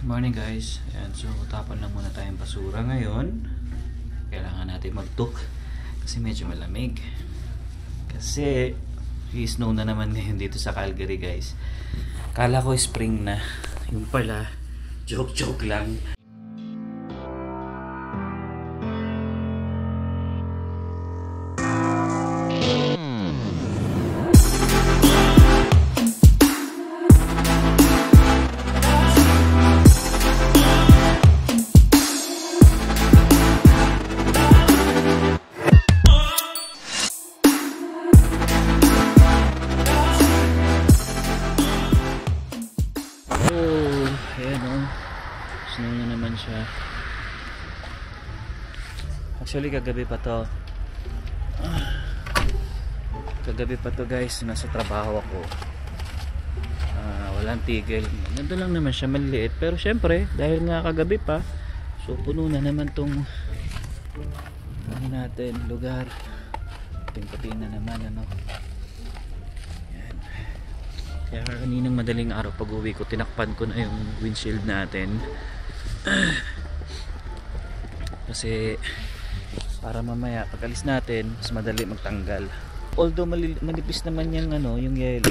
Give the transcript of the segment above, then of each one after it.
Morning guys. Ayan, so tapon lang muna tayong basura ngayon. Kailangan natin mag-took kasi medyo malamig. Kasi snow na naman ngayon dito sa Calgary guys. Kala ko spring na. Yung pala, joke lang. Snow na naman siya. Actually kagabi pa to. Kagabi pa to guys. Nasa trabaho ako. Walang tigil. Nandun lang naman siya, maliit. Pero syempre dahil nga kagabi pa, so puno na naman tong ano natin, lugar. Puting-puti na naman ano. Yan. Kaya kaninang madaling araw pag uwi ko, tinakpan ko na yung windshield natin. Kasi para mamaya pag alis natin mas madali magtanggal, although manipis naman yung ano, yung yellow,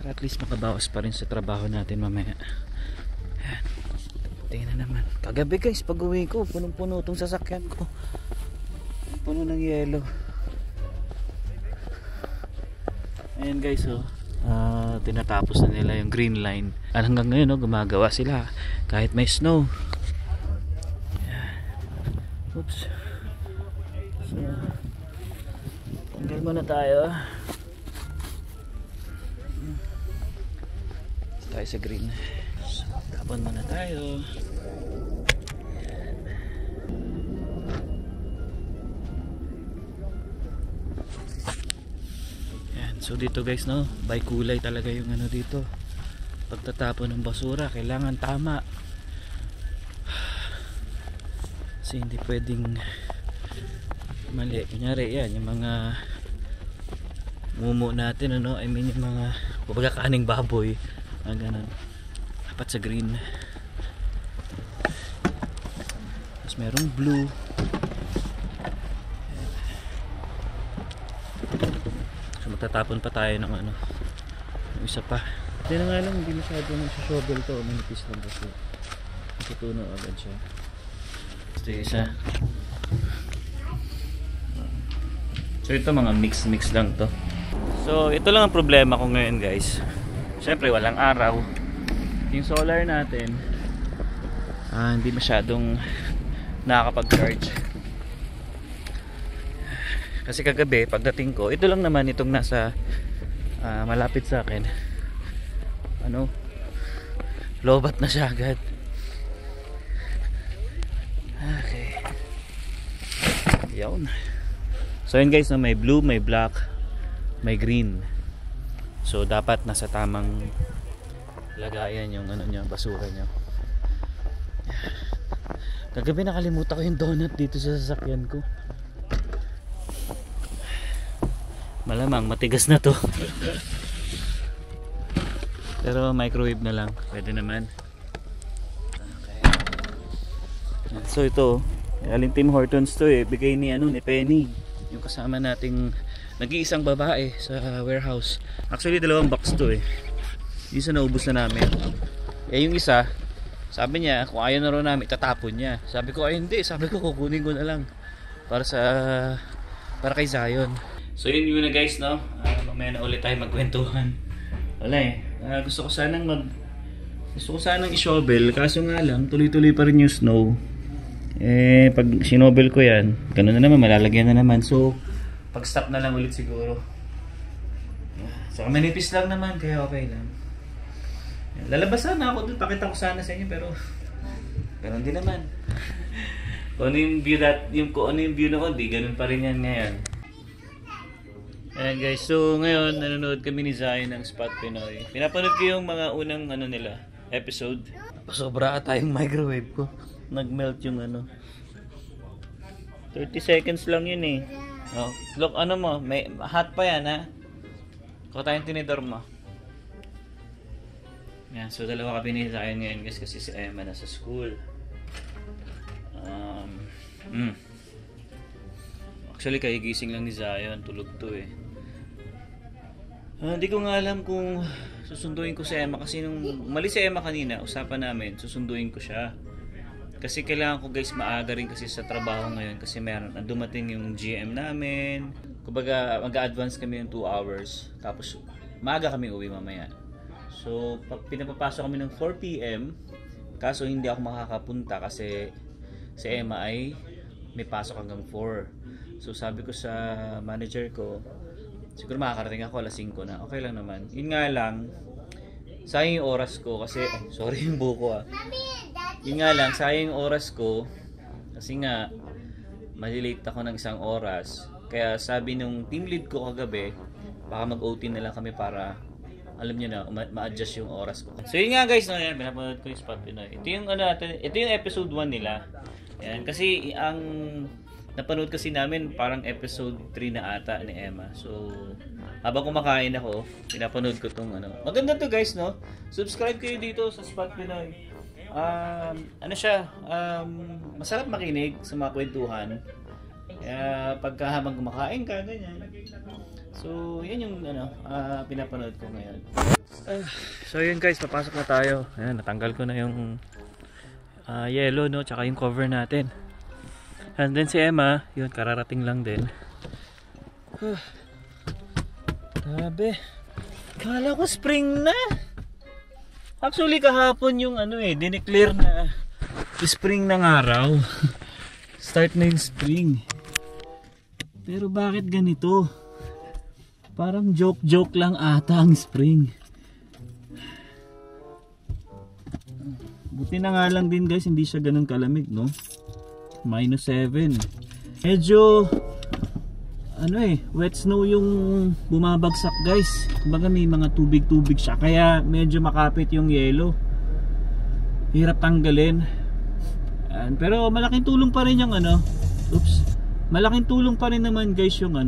at least makabawas pa rin sa trabaho natin mamaya. Ayan. Tingnan na naman kagabi guys, pag uwi ko punong-puno tong sasakyan ko, puno ng yellow. Ayan guys, oh. Tinatapos na nila yung green line. Hanggang ngayon no, gumagawa sila kahit may snow. Oops. So, tanggal muna tayo. Tayo sa green. So, tapon muna tayo. So dito guys no, by kulay talaga yung ano dito. Pagtatapon ng basura, kailangan tama. Kasi hindi pwedeng mali. Kunyari yan, yung mga mumu natin ano, I mean yung mga kaning baboy, ganun. Dapat sa green. Tapos merong blue. Tatapon pa tayo ng ano, yung isa pa. Hindi na nga lang, hindi masyado shovel to, manipis lang kasi natutunaw agad siya. Ito yung isa. So ito mga mix lang to. So ito lang ang problema ko ngayon guys. Siyempre walang araw. Yung solar natin hindi masyadong nakakapag-charge. Kasi kagabi pagdating ko, ito lang naman itong nasa malapit sa akin. Ano? Lobat na siya agad. Okay. Yun. So yun guys, no, may blue, may black, may green. So dapat nasa tamang lagayan yung ano niya, basura niya. Kagabi nakalimutan ko yung donut dito sa sasakyan ko. Malamang matigas na to. Pero microwave na lang, pwede naman. Okay. So ito, aling Tim Hortons to bigay ni ano, ni Penny, yung kasama nating nag-iisang babae sa warehouse. Actually 2 box to Isa naubos na namin. Yung isa, sabi niya kung ayaw na rin namin tatapon niya. Sabi ko ay hindi, sabi ko kukunin ko na lang para kay Zion. So yun na guys no, mamaya na ulit tayo magkwentuhan. Wala gusto ko sanang i-shovel, kaso nga lang tuloy-tuloy pa rin yung snow. Pag sinobel ko yan, gano'n na naman, malalagyan na naman. So pag stop na lang ulit siguro. So manipis lang naman, kaya okay lang. Lalabasan na ako dun, pakita ko sana sa inyo, pero hindi naman. Kung ano yung view na ko, di ganun pa rin yan ngayon. Ayan guys, so ngayon nanonood kami ni Zion ng Spot Pinoy. Pinapanood ko yung mga unang ano nila, episode. Sobra tayong microwave ko. Nag-melt yung ano. 30 seconds lang yun Oh, look, ano mo, may hot pa yan ha. Kuha tayong tinidor mo. Yan, so dalawa kami ni Zion ngayon guys kasi si Emma nasa school. Actually kagigising lang ni Zion, tulog to eh. Hindi ko nga alam kung susunduin ko si Emma kasi nung umalis si Emma kanina, usapan namin, susunduin ko siya. Kasi kailangan ko guys maaga rin kasi sa trabaho ngayon kasi meron dumating yung GM namin. Kumbaga mag-advance kami ng 2 hours tapos maaga kami uwi mamaya. So pinapapasok kami ng 4 PM kaso hindi ako makakapunta kasi si Emma ay may pasok hanggang 4. So sabi ko sa manager ko, siguro makakarating ako alas 5 na. Okay lang naman. Yun nga lang, sayang yung oras ko kasi, sorry yung buko ah. Yun nga lang, sayang yung oras ko kasi nga, malilate ako ng 1 oras. Kaya sabi nung team lead ko kagabi, baka mag-OT na lang kami para, alam nyo na, ma-adjust yung oras ko. So yun nga guys, no, yan, pinapanood ko yung Spot Pinoy. Ito yung episode 1 nila. Yan, kasi ang napanood kasi namin parang episode 3 na ata ni Emma. So habang kumakain ako, pinapanood ko tong ano. Maganda to guys, no? Subscribe kayo dito sa Spot Pinoy. Ano siya, masarap makinig sa mga kwentuhan. Kaya pagka habang kumakain ka, ganyan. So yan yung ano, pinapanood ko ngayon. So yun guys, papasok na tayo. Ayan, natanggal ko na yung yellow, no? Tsaka yung cover natin. And then si Emma, yun, kararating lang din. Grabe. Kala ko spring na. Actually kahapon yung ano dineclare na spring ng araw. Start na yung spring. Pero bakit ganito? Parang joke lang ata ang spring. Buti na nga lang din guys, hindi siya ganun kalamig, no? -7. Medyo wet snow yung bumabagsak guys. Kumbaga may mga tubig siya kaya medyo makapit yung yellow. Hirap tanggalin. Pero malaking tulong pa rin yung malaking tulong pa rin naman guys yung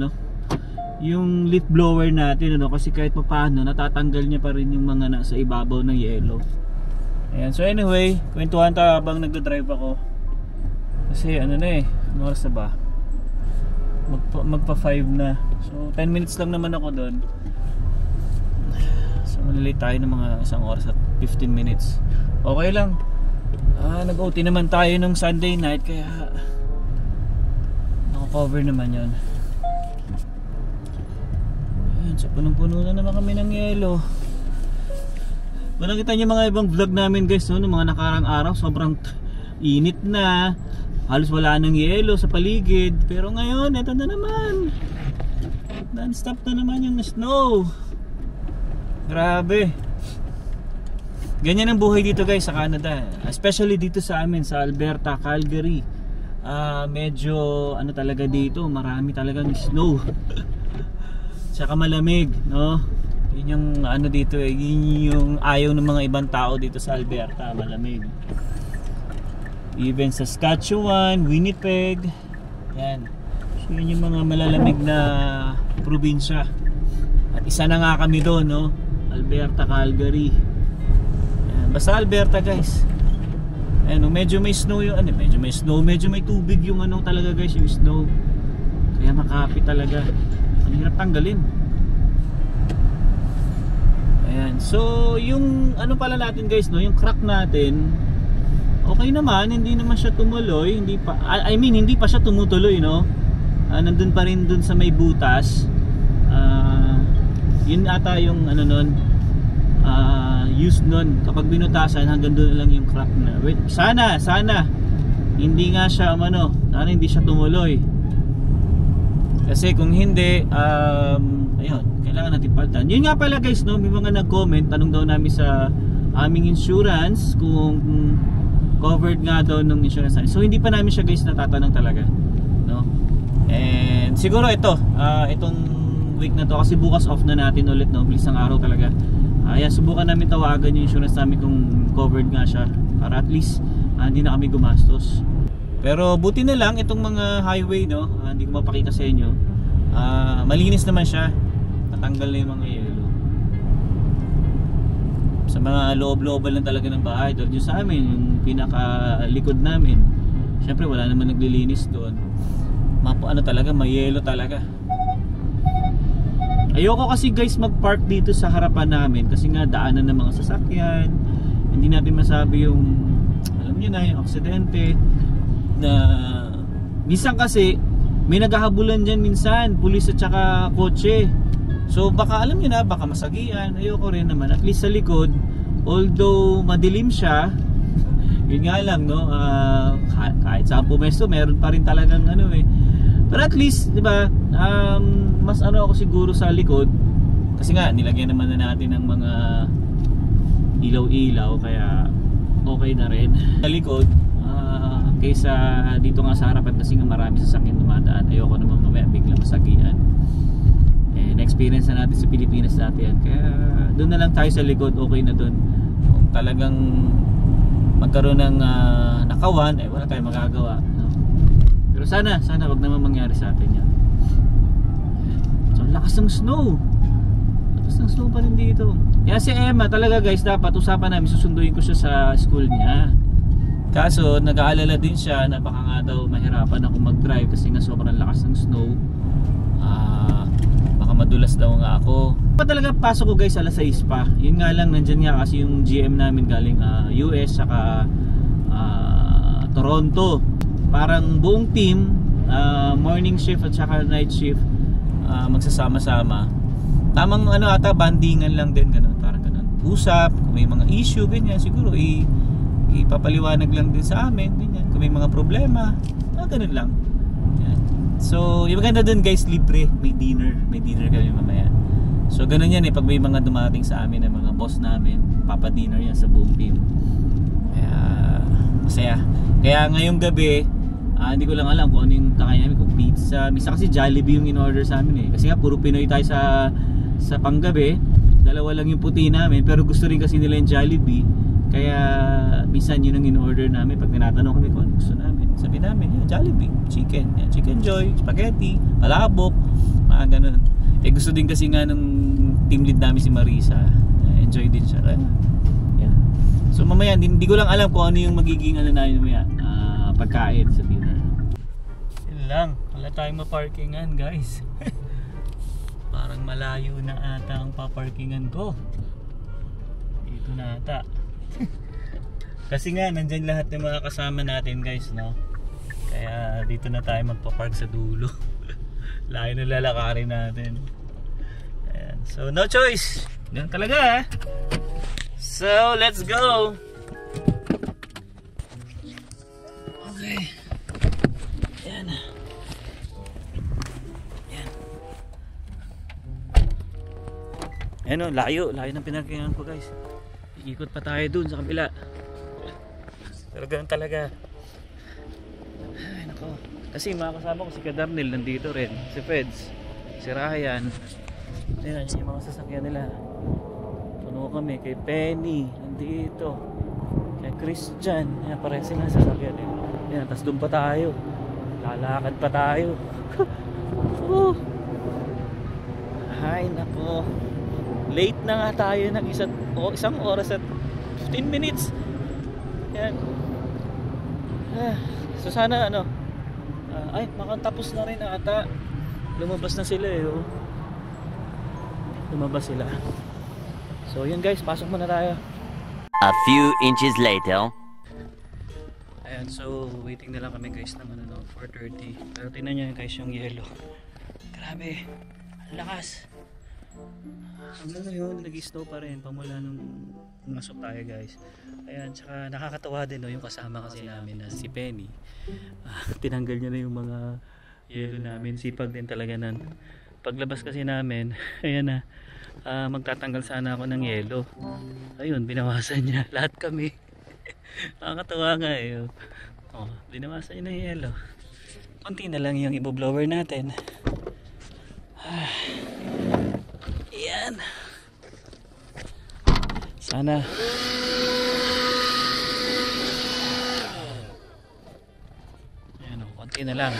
yung leaf blower natin kasi kahit papaano natatanggal niya pa rin yung mga nasa ibabaw ng yellow. Ayan, so anyway, kwentuhan tayo habang nagdadrive ako. Kasi ano na ano oras na ba? Magpa 5 na. So 10 minutes lang naman ako doon. So malilate tayo ng mga 1 oras at 15 minutes. Okay lang. Nag-OT naman tayo nung Sunday night kaya naka-cover naman yon. Ayan, so punong-puno na naman kami ng yelo. Kung nakita niyo mga ibang vlog namin guys, no, ng mga nakarang araw, sobrang init na. Halos wala nang yelo sa paligid. Pero ngayon, eto na naman. Non-stop na naman yung snow. Grabe. Ganyan ang buhay dito guys sa Canada. Especially dito sa amin, sa Alberta, Calgary. Medyo talaga dito, marami talagang snow. Tsaka malamig, no? Yun yung dito yun yung ayaw ng mga ibang tao dito sa Alberta, malamig. Even Saskatchewan, Winnipeg. Yan. So yun yung mga malalamig na probinsya. At isa na nga kami doon, no? Alberta, Calgary. Yan. Basta Alberta guys. Ayan, medyo may snow yung medyo may snow, medyo may tubig yung talaga guys, yung snow. Kaya makapit talaga. Ang hirap tanggalin. Ayan. So yung pala natin guys, no? Yung crack natin okay naman, hindi naman siya tumuloy, hindi pa siya tumutuloy, no? Nandun pa rin dun sa may butas. Yun ata yung used nun. Kapag binutasan hanggang doon lang yung crack na. Wait, sana hindi nga siya sana hindi siya tumuloy. Kasi kung hindi, ayun, kailangan natin palitan. Yun nga pala guys, no, may mga nag-comment, tanong daw namin sa aming insurance kung covered nga daw ng insurance namin. So hindi pa namin siya guys natatanong talaga, no? And siguro itong week na to kasi bukas off na natin ulit, no? Bilis ng araw talaga. Ayan, subukan namin tawagan yung insurance namin kung covered nga siya para at least hindi na kami gumastos. Pero buti na lang itong mga highway, no? Hindi ko mapakita sa inyo. Malinis naman siya. Natanggal na yung mga yelo. Sa mga loob-looban lang talaga ng bahay. Doon yung sa amin, yung pinaka-likod namin. Siyempre wala naman naglilinis doon. Ano talaga, may yelo talaga. Ayoko kasi guys mag-park dito sa harapan namin kasi nga daanan ng mga sasakyan. Hindi natin masabi yung, alam niyo na, yung aksidente na minsan kasi may naghahabulan dyan minsan, pulis at saka kotse. So baka alam niyo na, baka masagian. Ayoko rin naman, at least sa likod, although madilim siya, yun nga lang no, kahit sa pumesto meron pa rin talagang ano eh. Pero at least, di ba, mas ano ako siguro sa likod kasi nga nilagyan naman na natin ng mga ilaw-ilaw kaya okay na rin sa likod kaysa dito nga sa harapan kasi nga marami sasakyan dumadaan. Ayoko naman mamaya biglang masagian. Na-experience na natin sa Pilipinas dati yan, kaya doon na lang tayo sa likod, okay na doon. Kung talagang magkaroon ng nakawan, wala tayong magagawa, no? Pero sana wag naman mangyari sa atin yan. So lakas ng snow pa rin dito. Kaya si Emma talaga guys, dapat usapan namin, susunduin ko siya sa school niya. Kaso nag-aalala din siya na baka nga daw mahirapan ako mag-drive kasi nga sobrang lakas ng snow. Baka madulas daw nga ako. Talaga pasok ko guys alas 6 pa. Yun nga lang, nandyan nga kasi yung GM namin galing US saka Toronto. Parang buong team, morning shift at saka night shift, magsasama-sama. Tamang ano ata, bandingan lang din, ganun, parang ganun. Usap, kung may mga issue, ganyan, siguro ipapaliwanag lang din sa amin, ganyan. Kung may mga problema, ganun lang. Yan. So, yung maganda dun guys, libre, may dinner kami mamaya. So, ganun yan pag may mga dumating sa amin ng mga boss namin, papadinner yan sa buong team. Kaya, masaya. Kaya ngayong gabi, hindi ko lang alam kung ano yung kakain namin, kung pizza. Misa kasi Jollibee yung in-order sa amin kasi nga puro Pinoy tayo sa panggabi. Dalawa lang yung puti namin, pero gusto rin kasi nila yung Jollibee. Kaya minsan yun ang in-order namin. Pag tinatanong kami kung ano gusto namin, sabi namin, Jollibee, chicken, Chicken Joy, spaghetti, palabok, mga ganun. Gusto din kasi nga ng team lead namin si Marisa, enjoy din siya. Yeah. So mamaya, hindi ko lang alam kung ano yung magiging ano namin mamaya, pagkain sa dinner. Yun lang, wala tayong maparkingan guys. Parang malayo na ata ang paparkingan ko. Dito na ata. Kasi nga nandyan lahat ng mga kasama natin guys, no? Kaya dito na tayo magpapark sa dulo. Layo na lalakarin natin. Ayan. So no choice, ganun talaga. So let's go. Okay. Ayan. Ayan. Ayan o, layo ng pinarkingan ko guys. Ikot pa tayo dun sa kabila. Pero ganun talaga. Ay nako. Kasi mga kasama ko si Kadarnil nandito rin, si Feds, si Ryan. Ayan yung mga sasakyan nila. Puno kami, kay Penny nandito, kay Christian. Ayan, pareho sila sasakyan. Ayan, tas doon pa tayo, lalakad pa tayo. Ay nako, late na nga tayo ng isang oras at 15 minutes. Yan. So sana ano, ay makatapos na rin ata. Lumabas na sila oh. Lumabas sila. So yun guys, pasok muna tayo. A few inches later. Ayan, so waiting na lang kami guys naman 4:30. Pero tingnan nyo guys yung yellow. Grabe, ang lakas. Hanggang ngayon nag-snow pa rin pamula nung pumasok tayo guys. Ayan, tsaka nakakatawa din yung kasama kasi namin na si Penny. Tinanggal niya na yung mga yellow namin. Sipag din talaga nan. Paglabas kasi namin, ayan na, magtatanggal sana ako ng yellow. Ayun, binawasan niya lahat kami. Nakakatawa nga binawasan niya ng yellow. Konti na lang yung ibo-blower natin. Ayan. Sana ayan konti na lang.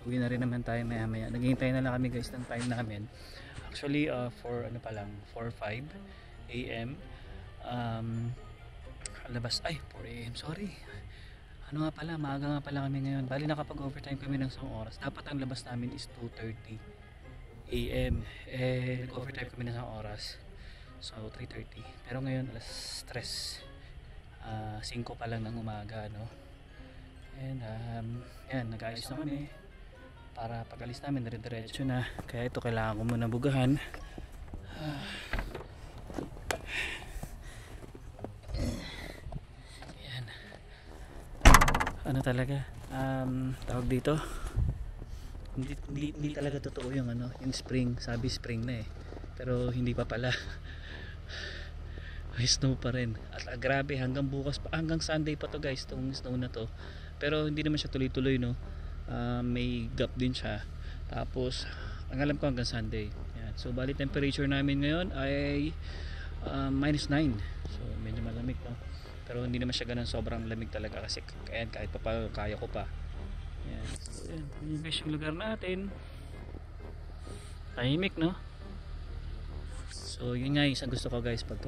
Uwi na rin naman tayo maya maya. Naghihintay na lang kami guys ng time namin. Actually, for ano pa lang, 4:05 AM. Labas, 4 AM, sorry. Ano nga pala, maaga nga pala kami ngayon. Bali nakapag-overtime kami ng isang oras. Dapat ang labas namin is 2:30 AM. Nag-overtime kami ng isang oras. So 3:30. Pero ngayon alas 3. 5 pa lang ng umaga, no? And yan, nag-ayos na kami para pag-alis namin dire-diretso na. Kaya ito kailangan ko muna bugahan. Yan. Ano talaga? Tawag dito. Hindi talaga totoo yung yung spring. Sabi spring na eh. Pero hindi pa pala. May snow pa rin. At grabe, hanggang bukas pa, hanggang Sunday pa to guys, tong snow na to. Pero hindi naman siya tuloy-tuloy, no. May gap din siya. Tapos ang alam ko hanggang Sunday. Yan. So bali temperature namin ngayon ay -9. So medyo malamig, no. Pero hindi naman siya ganun sobrang lamig talaga kasi kahit pa kaya ko pa. Yan. So yan, yung guys yung lugar natin. Tahimik, no. So yun nga yung isang gusto ko guys pag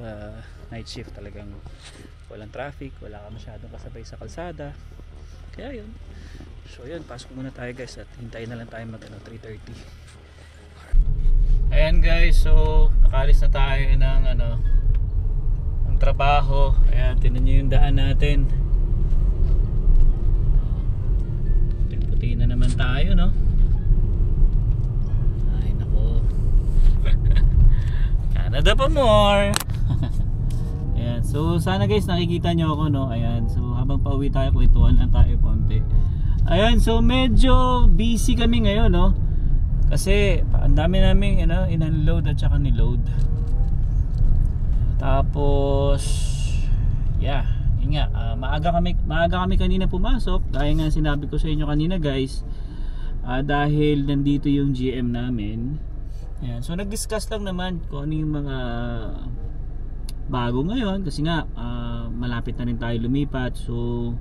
night shift, talagang walang traffic, wala ka masyadong kasabay sa kalsada. Kaya yun. So yun, pasok muna tayo guys at hintayin na lang tayo mag 3:30. Ayan guys, so nakalis na tayo ng ng trabaho. Ayan, tingnan nyo yung daan natin. Puti na naman tayo, no? Ay nako. Canada pa more. Ayan, so sana guys nakikita nyo ako, no? Ayan, so habang pauwi tayo, kwentuhan lang tayo konti. Ayan, so medyo busy kami ngayon, no? Kasi ang dami namin in-unload at saka ni-load. Tapos yeah, yun nga, maaga kami kanina pumasok. Gaya nga sinabi ko sa inyo kanina guys, dahil nandito yung GM namin. Ayan, so nag-discuss lang naman kung ano yung mga bago ngayon kasi nga malapit na rin tayo lumipat. So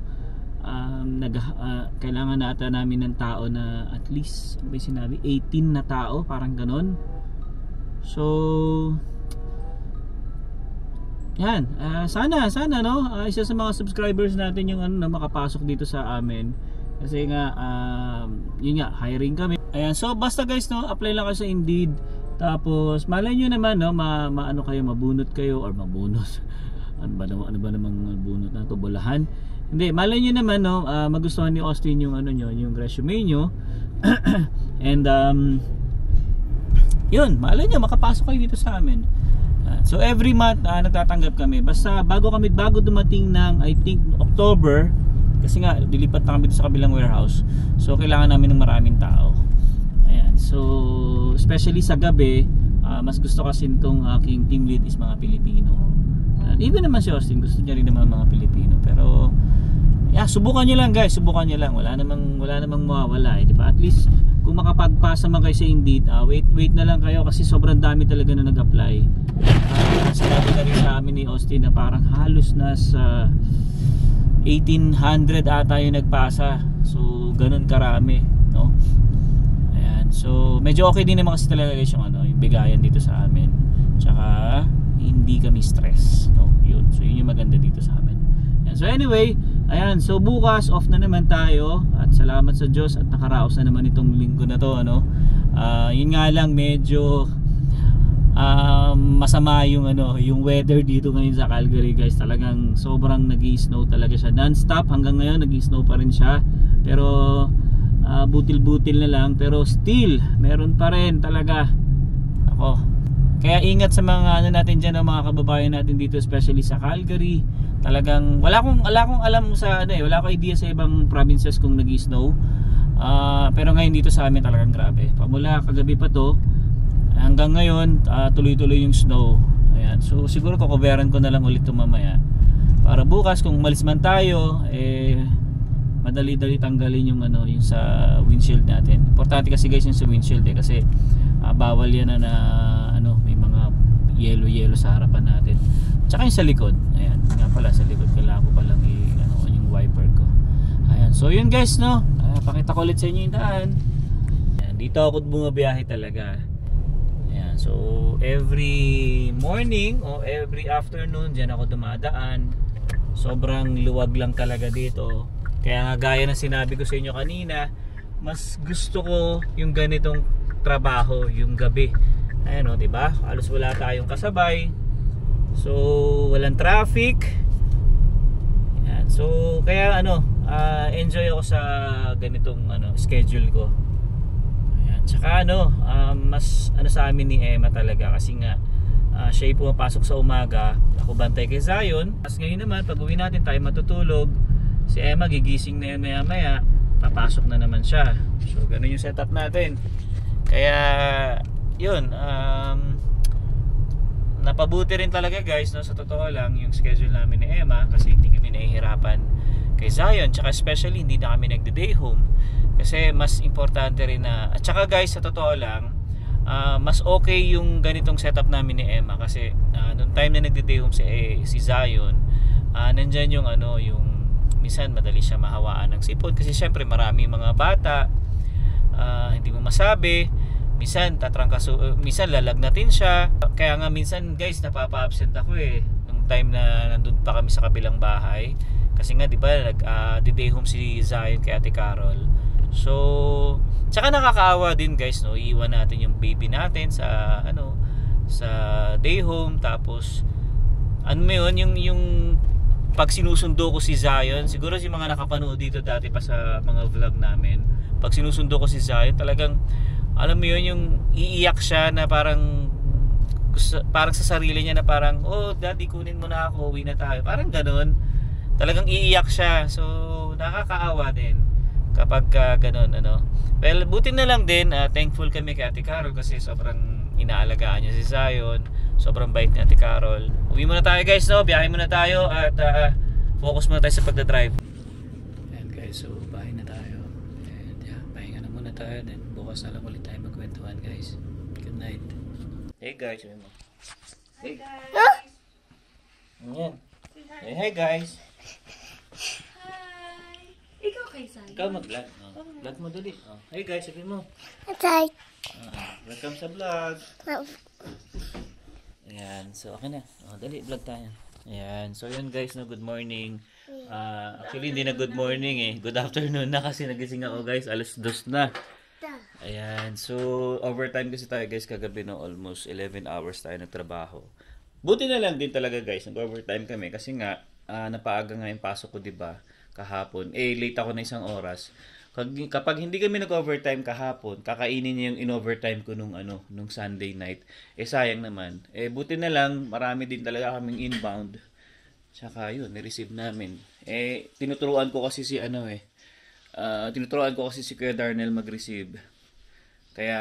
kailangan nata namin ng tao na at least, ano ba yung sinabi, 18 na tao, parang ganon. So yan, sana no, isa sa mga subscribers natin yung na makapasok dito sa amin kasi nga yun nga, hiring kami. Ayan, so basta guys, no, apply lang kayo sa Indeed. Tapos malay nyo naman, no, maano kayo, mabunot kayo or mabunot. ano ba namang mabunot na to, bulahan? Hindi, malay nyo naman, no, magustuhan ni Austin yung nyo, yung resume nyo. And yun, malay nyo makapasok kayo dito sa amin. So every month nagtatanggap kami. Basta bago dumating ng I think October, kasi nga dilipat na kami sa kabilang warehouse. So kailangan namin ng maraming tao. Ayan. So especially sa gabi, mas gusto kasi nitong aking team lead is mga Pilipino. Even naman si Austin, gusto niya rin naman mga Pilipino. Pero yeah, subukan niyo lang guys, subukan niyo lang. Wala namang mawawala, di ba? At least kung makapagpasa man kayo sa Indeed, wait na lang kayo kasi sobrang dami talaga na nag-apply. Sinabi na rin sa amin ni Austin na parang halos nasa 1,800 ata yung nagpasa. So ganun karami, no? Ayan, so medyo okay din naman kasi talaga guys yung bigayan dito sa amin. Tsaka hindi kami stress, no? Yun. So yun yung maganda dito sa amin. Ayan, so anyway, ayan, so bukas off na naman tayo at salamat sa Diyos at nakaraos na naman itong linggo na to, yun nga lang medyo masama yung yung weather dito ngayon sa Calgary guys. Talagang sobrang nag-i-snow talaga siya non-stop. Hanggang ngayon nag-i-snow pa rin siya. Pero butil-butil na lang, pero still meron pa rin talaga. Kaya ingat sa mga natin diyan, mga kababayan natin dito, especially sa Calgary. Talagang wala akong alam sa wala akong idea sa ibang provinces kung nag-i-snow. Pero ngayon dito sa amin talagang grabe. Pamula kagabi pa to hanggang ngayon, tuloy-tuloy yung snow. Ayan. So siguro kukuberan ko na lang ulit mamaya. Para bukas kung umalis man tayo, madali-dali tanggalin yung yung sa windshield natin. Importante kasi guys yung sa windshield kasi bawal yan na may mga yellow sa harapan natin. Tsaka yung sa likod. Ayan, nga pala sa likod kailangan ko palang yung wiper ko. Ayan. So yun guys, no. Pakita ko ulit sa inyo yung daan. Ayan, dito ako bumabiyahe talaga. Ayan, so every morning o every afternoon dyan ako dumadaan. Sobrang luwag lang talaga dito. Kaya gaya ng sinabi ko sa inyo kanina, mas gusto ko yung ganitong trabaho yung gabi. Ayan o, diba? Halos wala tayong kasabay. So walang traffic. Ayan, so kaya enjoy ako sa ganitong schedule ko. Ayan, tsaka mas sa amin ni Emma talaga kasi nga siya ay pumapasok sa umaga, ako bantay kay Zion. Tapos ngayon naman pag uwi natin tayo matutulog, si Emma gigising na yan maya maya, papasok na naman siya. So ganun yung setup natin. Kaya yun, napabuti rin talaga guys, no, sa totoo lang yung schedule namin ni Emma kasi hindi kami nahihirapan kay Zion, tsaka especially hindi na kami nagde-day home kasi mas importante rin na, at tsaka guys sa totoo lang mas okay yung ganitong setup namin ni Emma kasi nung time na nagde-day home si Zion, nandyan yung yung minsan madali siya mahawaan ng sipon kasi syempre marami mga bata, hindi mo masabi, minsan minsan lalagnatin siya. Kaya nga minsan guys napapa-absent ako nung time na nandun pa kami sa kabilang bahay kasi nga 'di ba nag-day home si Zion kay Ate Carol. So tsaka nakakaawa din guys, no, iiwan natin yung baby natin sa sa day home. Tapos yung pag sinusundo ko si Zion, siguro si mga nakapanood dito dati pa sa mga vlog namin, pag sinusundo ko si Zion talagang alam mo yun, yung iiyak siya na parang sa sarili niya na parang, oh daddy kunin mo na ako, uwi na tayo, parang ganun. Talagang iiyak siya. So nakakaawa din kapag ganun Well, buti na lang din, thankful kami kay Ate Carol kasi sobrang inaalagaan niya si Zion. Sobrang bait ni Ate Carol. Uwi muna tayo guys, no? Biyahe muna tayo at focus muna tayo sa pagdadrive. Ayan guys, so bahay na tayo. And pahinga na muna tayo. Then bukas na lang ulit tayo magkwentuhan guys. Good night. Hey guys, sabi mo. Hey guys. Ayan. Hey, hey guys. Hi. Ikaw kay Zion. Ikaw mag-vlog. Vlog mo dali. Hey guys, sabi mo. Hi. Welcome sa vlog. Ayan, so okay na. Dali, vlog tayo. Ayan, so yun guys, no, good morning. Actually hindi na good morning good afternoon na kasi nagising ako guys, alas 2 na. Ayan, so overtime kasi tayo guys kagabi, no, almost 11 hours tayo nagtrabaho. Buti na lang din talaga guys, nag-overtime kami kasi nga napaaga nga yung pasok ko, diba, kahapon. Late ako na 1 oras. Kapag hindi kami nag-overtime kahapon, kakainin niya yung in-overtime ko nung Sunday night. Sayang naman. Buti na lang, marami din talaga kaming inbound. Tsaka yun, ni-receive namin. Tinuturuan ko kasi si Kuya Darnell mag-receive. Kaya,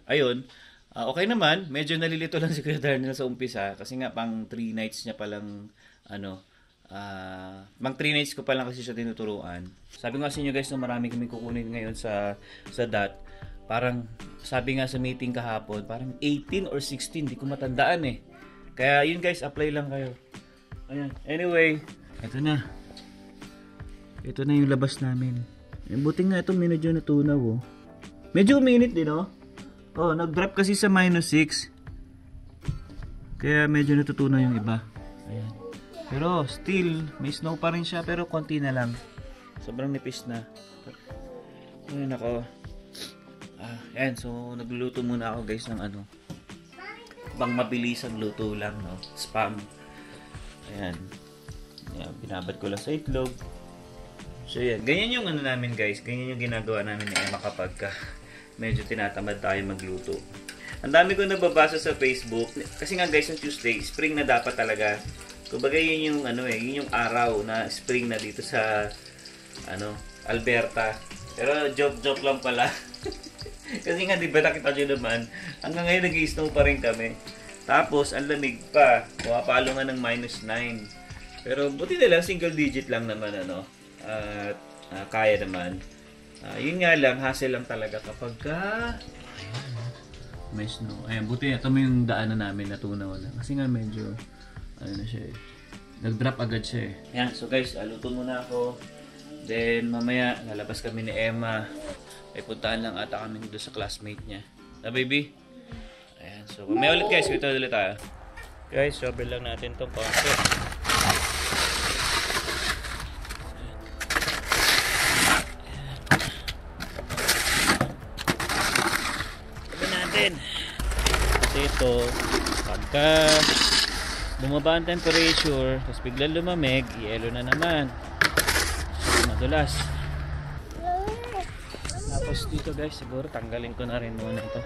ayun, okay naman. Medyo nalilito lang si Kuya Darnell sa umpisa kasi nga pang 3 nights niya palang mang 3 nights ko pa lang kasi siya tinuturuan. Sabi nga sa inyo guys, marami kami kukunin ngayon sa DOT. Parang sabi nga sa meeting kahapon, parang 18 or 16, di ko matandaan Kaya yun guys, apply lang kayo. Ayan. Anyway, ito na yung labas namin. Buti nga ito medyo natunaw Medyo uminit din nag-drop kasi sa -6. Kaya medyo natutunaw yung iba. Ayan. Pero still, may snow pa rin siya pero konti na lang. Sobrang nipis na. Ayun ako. Ayan, so nagluluto muna ako guys ng pang mabilisang luto lang, no? Spam. Ayan. Binabad ko lang sa itlog. So yan, ganyan yung namin guys. Ganyan yung ginagawa namin ni Emma kapag medyo tinatamad tayo magluto. Ang dami ko nababasa sa Facebook. Kasi nga guys, on Tuesday, spring na dapat talaga. Kumbaga yun yung yun yung araw na spring na dito sa Alberta. Pero joke lang pala. Kasi nga 'di ba nakita niyo naman, hanggang ngayon nag-i-snow pa rin kami. Tapos ang lamig pa, pumapalo nga ng -9. Pero buti na lang single digit lang naman kaya naman. Yun nga lang, hassle lang talaga kapag may snow. Ayan, buti ito mo yung daanan namin natunaw na. Kasi nga medyo na siya nag-drop agad siya Ayan, so guys, luto muna ako. Then mamaya lalabas kami ni Emma. Ay puntahan lang ata kami doon sa classmate niya. Na baby? So, may ulit guys, ito ulit tayo. Guys, sober lang natin itong konti. Sabi natin. Kasi ito, pagka bumaba ang temperature, tapos biglang lumamig, yelo na naman. So, madulas. Tapos dito guys, siguro tanggalin ko na rin muna ito.